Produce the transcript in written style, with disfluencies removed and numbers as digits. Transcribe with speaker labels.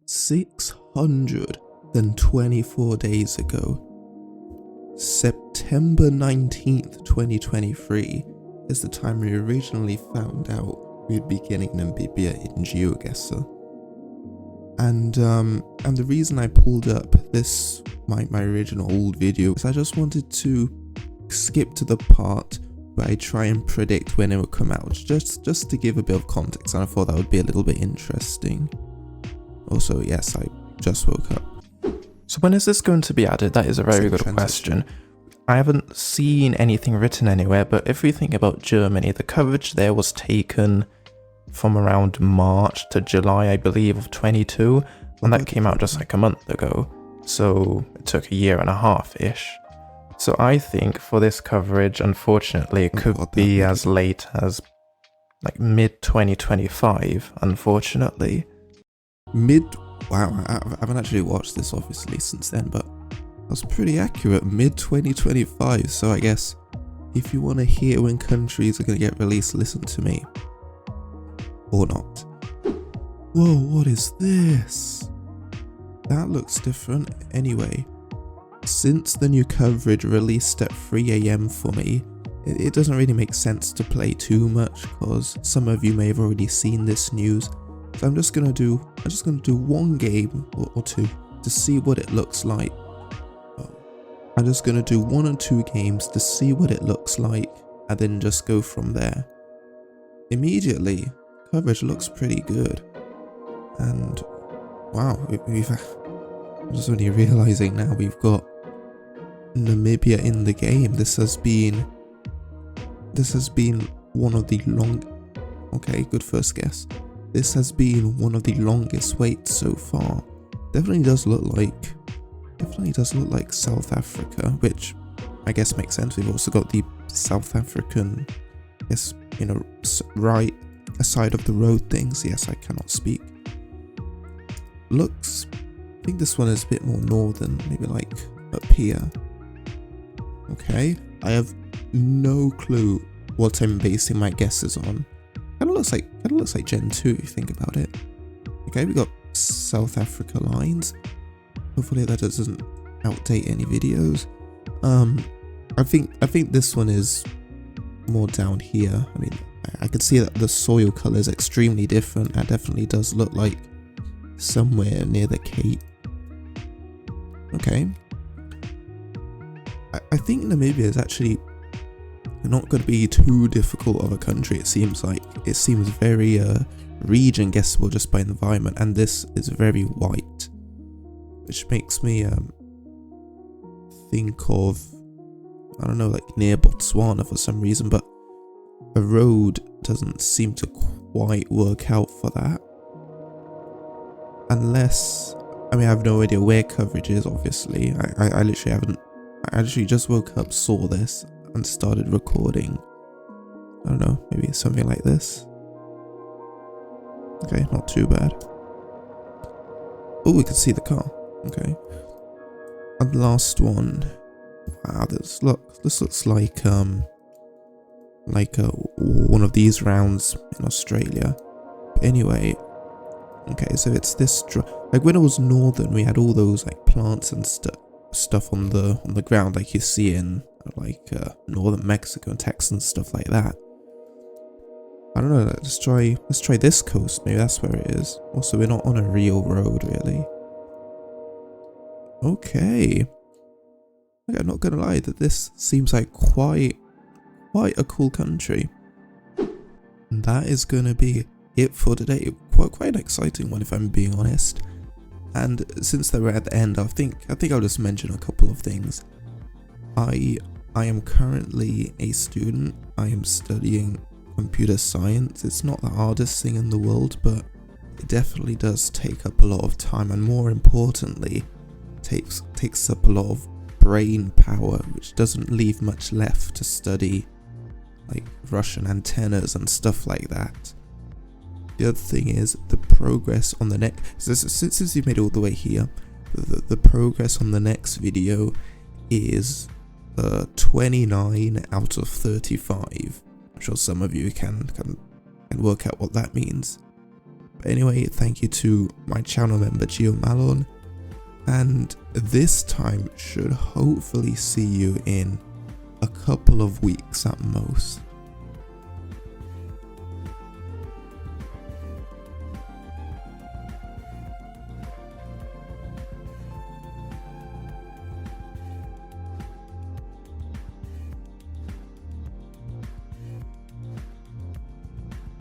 Speaker 1: 624 days ago, September 19th, 2023 is the time we originally found out we'd be getting Namibia in Geoguessr. And the reason I pulled up this, my original old video, is I just wanted to skip to the part where I try and predict when it would come out, just to give a bit of context, and I thought that would be a little bit interesting. Also, yes, I just woke up.
Speaker 2: So when is this going to be added? That is a very good question. I haven't seen anything written anywhere, but if we think about Germany, the coverage there was taken from around March to July, I believe, of 22, and that came out just like a month ago. So it took a year and a half-ish. So I think for this coverage, unfortunately, it could be as late as like mid-2025, unfortunately.
Speaker 1: Wow, I haven't actually watched this obviously since then, but that's pretty accurate, mid-2025, so I guess if you want to hear when countries are going to get released, listen to me. Or not. Whoa, what is this? That looks different. Anyway, since the new coverage released at 3 AM for me, it doesn't really make sense to play too much because some of you may have already seen this news. So I'm just gonna do one game or two to see what it looks like. I'm just gonna do 1 or 2 games to see what it looks like and then just go from there. Immediately, coverage looks pretty good. And wow, I'm just only realizing now we've got Namibia in the game. This has been one of the okay, good first guess. This has been one of the longest waits so far. Definitely does look like South Africa, which I guess makes sense. We've also got the South African, yes, right side of the road things. Yes, I cannot speak. I think this one is a bit more northern, maybe like up here. Okay, I have no clue what I'm basing my guesses on. Kind of looks like Gen 2 if you think about it. Okay, we got South Africa lines. Hopefully that doesn't outdate any videos. I think this one is more down here. I mean, I could see that the soil color is extremely different. That definitely does look like somewhere near the Cape. Okay. I think Namibia is actually not going to be too difficult of a country. It seems very region guessable just by environment, and this is very white, which makes me think of, I don't know, like near Botswana for some reason, but a road doesn't seem to quite work out for that. Unless, I mean, I have no idea where coverage is, obviously. I literally haven't, I literally just woke up, saw this, and started recording. I don't know, maybe something like this. Okay, not too bad. Oh, we can see the car. Okay. And the last one. Wow, this looks like one of these rounds in Australia. But anyway, okay, so it's this like when it was northern, we had all those like plants and stuff on the ground, like you see in like northern Mexico and Texas and stuff like that. I don't know, let's try this coast, maybe that's where it is. Also, we're not on a real road really. Okay, I'm not gonna lie that this seems like quite a cool country. And that is gonna be it for today. Quite an exciting one if I'm being honest. And since they were at the end, I think I'll just mention a couple of things. I am currently a student. I am studying computer science. It's not the hardest thing in the world, but it definitely does take up a lot of time, and more importantly, takes up a lot of brain power, which doesn't leave much left to study like Russian antennas and stuff like that. The other thing is the progress on the next, since you've made it all the way here, the progress on the next video is 29 out of 35. I'm sure some of you can work out what that means. But anyway, thank you to my channel member Geoguessr, and this time should hopefully see you in a couple of weeks at most.